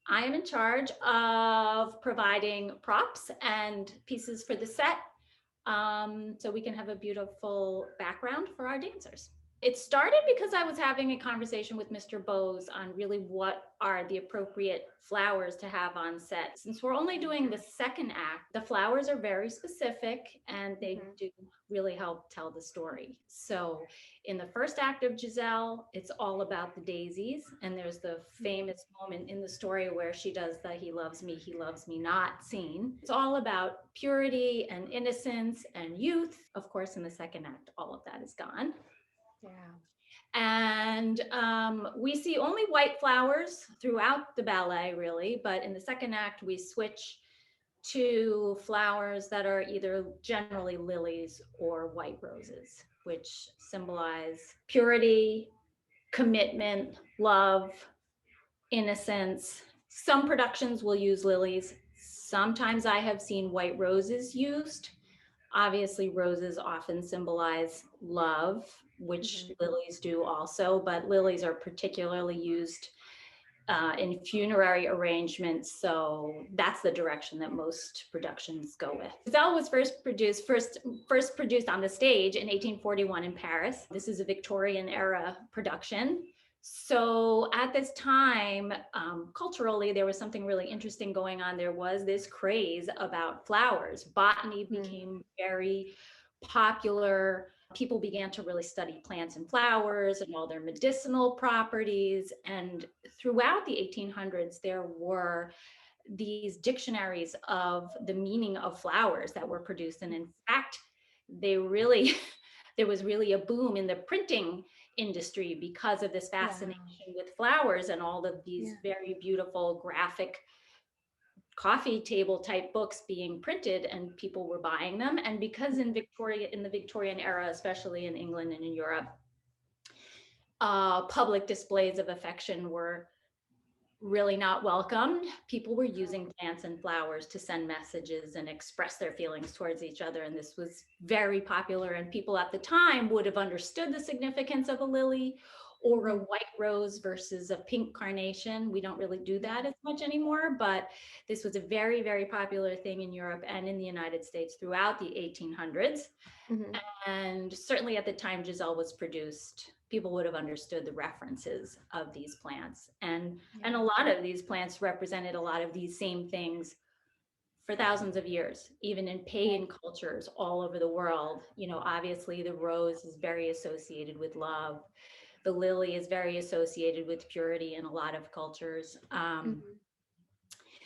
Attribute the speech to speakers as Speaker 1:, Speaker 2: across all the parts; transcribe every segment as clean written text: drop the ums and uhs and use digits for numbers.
Speaker 1: I am in charge of providing props and pieces for the set, so we can have a beautiful background for our dancers. It started because I was having a conversation with Mr. Bose on really what are the appropriate flowers to have on set. Since we're only doing the second act, the flowers are very specific and they
Speaker 2: Hmm.
Speaker 1: do really help tell the story. So in the first act of Giselle, it's all about the daisies. And there's the famous moment in the story where she does the he loves me not scene. It's all about purity and innocence and youth. Of course, in the second act, all of that is gone.
Speaker 2: Yeah.
Speaker 1: And we see only white flowers throughout the ballet, really. But in the second act, we switch to flowers that are either generally lilies or white roses, which symbolize purity, commitment, love, innocence. Some productions will use lilies. Sometimes I have seen white roses used. Obviously, roses often symbolize love, which
Speaker 2: Hmm.
Speaker 1: lilies do also, but lilies are particularly used in funerary arrangements. So that's the direction that most productions go with. Giselle was first produced on the stage in 1841 in Paris. This is a Victorian era production. So at this time, culturally, there was something really interesting going on. There was this craze about flowers. Botany
Speaker 2: Mm.
Speaker 1: became very popular. People began to really study plants and flowers and all their medicinal properties. And throughout the 1800s, there were these dictionaries of the meaning of flowers that were produced. And in fact, they really, there was really a boom in the printing industry because of this
Speaker 2: Wow.
Speaker 1: fascination with flowers and all of these
Speaker 2: Yeah.
Speaker 1: very beautiful graphic coffee table type books being printed and people were buying them. And because in the Victorian era, especially in England and in Europe, public displays of affection were really not welcomed. People were using plants and flowers to send messages and express their feelings towards each other. And this was very popular. And people at the time would have understood the significance of a lily or a
Speaker 2: Mhm.
Speaker 1: white rose versus a pink carnation. We don't really do that
Speaker 2: Yeah.
Speaker 1: as much anymore, but this was a very, very popular thing in Europe and in the United States throughout the 1800s.
Speaker 2: Mhm.
Speaker 1: And certainly at the time Giselle was produced, people would have understood the references of these plants. And a
Speaker 2: Yeah.
Speaker 1: lot of these plants represented a lot of these same things for thousands of years, even in pagan
Speaker 2: Right.
Speaker 1: cultures all over the world. You know, obviously the rose is very associated with love. The lily is very associated with purity in a lot of cultures.
Speaker 2: Mhm.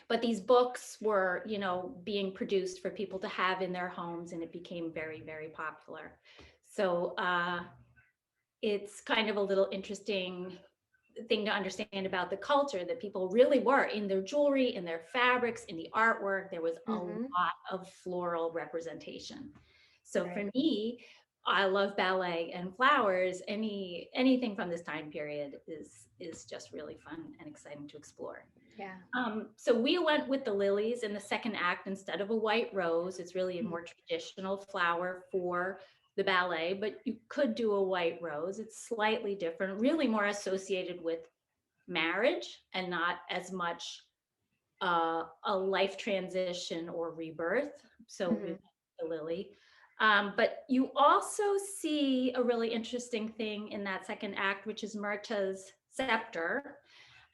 Speaker 1: But these books were, you know, being produced for people to have in their homes, and it became very, very popular. So it's kind of a little interesting thing to understand about the culture that people really were in their jewelry, in their fabrics, in the artwork. There was a
Speaker 2: Mhm.
Speaker 1: lot of floral representation. So for
Speaker 2: Right.
Speaker 1: me, I love ballet and flowers. Anything from this time period is just really fun and exciting to explore.
Speaker 2: Yeah.
Speaker 1: So we went with the lilies in the second act instead of a white rose. It's really a
Speaker 2: Mhm.
Speaker 1: more traditional flower for the ballet, but you could do a white rose. It's slightly different, really more associated with marriage and not as much a life transition or rebirth. So we went
Speaker 2: Mhm.
Speaker 1: with the lily. But you also see a really interesting thing in that second act, which is Myrta's scepter.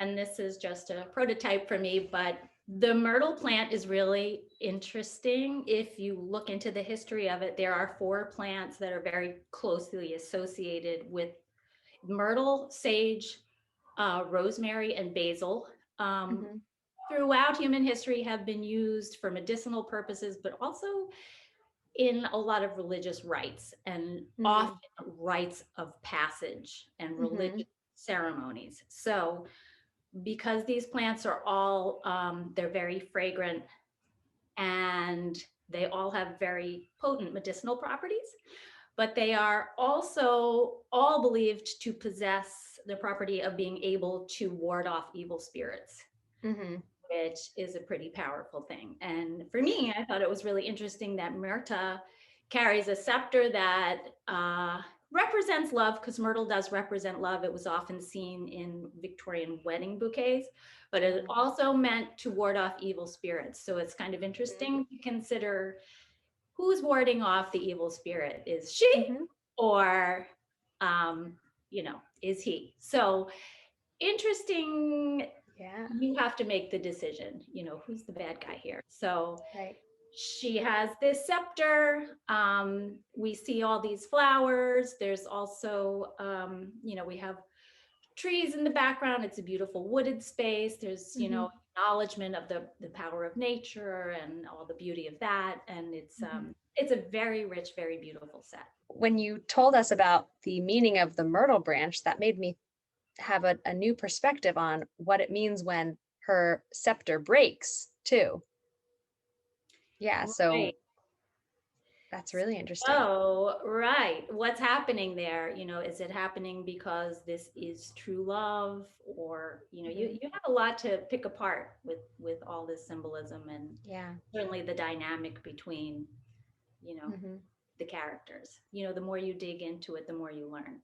Speaker 1: And this is just a prototype for me, but the myrtle plant is really interesting. If you look into the history of it, there are four plants that are very closely associated with myrtle, sage, rosemary, and basil. Um,
Speaker 2: Mhm.
Speaker 1: Throughout human history have been used for medicinal purposes, but also in a lot of religious rites and often
Speaker 2: Mhm.
Speaker 1: rites of passage and religious
Speaker 2: Mhm.
Speaker 1: ceremonies. So because these plants are all they're very fragrant and they all have very potent medicinal properties, but they are also all believed to possess the property of being able to ward off evil spirits,
Speaker 2: Mhm.
Speaker 1: which is a pretty powerful thing. And for me, I thought it was really interesting that Myrta carries a scepter that represents love because myrtle does represent love. It was often seen in Victorian wedding bouquets, but it
Speaker 2: Mm.
Speaker 1: also meant to ward off evil spirits. So it's kind of interesting to consider who's warding off the evil spirit. Is she
Speaker 2: Mm-hmm.
Speaker 1: or, um, is he? So interesting.
Speaker 2: Yeah.
Speaker 1: You have to make the decision, who's the bad guy here. So
Speaker 2: Right.
Speaker 1: she has this scepter. We see all these flowers. There's also, we have trees in the background. It's a beautiful wooded space. There's,
Speaker 2: Mm-hmm.
Speaker 1: acknowledgement of the power of nature and all the beauty of that. And
Speaker 2: Mm-hmm.
Speaker 1: it's a very rich, very beautiful set.
Speaker 2: When you told us about the meaning of the myrtle branch, that made me have a new perspective on what it means when her scepter breaks, too. Yeah,
Speaker 1: Right.
Speaker 2: so that's really interesting.
Speaker 1: Oh, right. What's happening there? Is it happening because this is true love, or
Speaker 2: Hmm.
Speaker 1: you have a lot to pick apart with all this symbolism, and
Speaker 2: Yeah.
Speaker 1: certainly the dynamic between, you know,
Speaker 2: Hmm.
Speaker 1: the characters. The more you dig into it, the more you learn.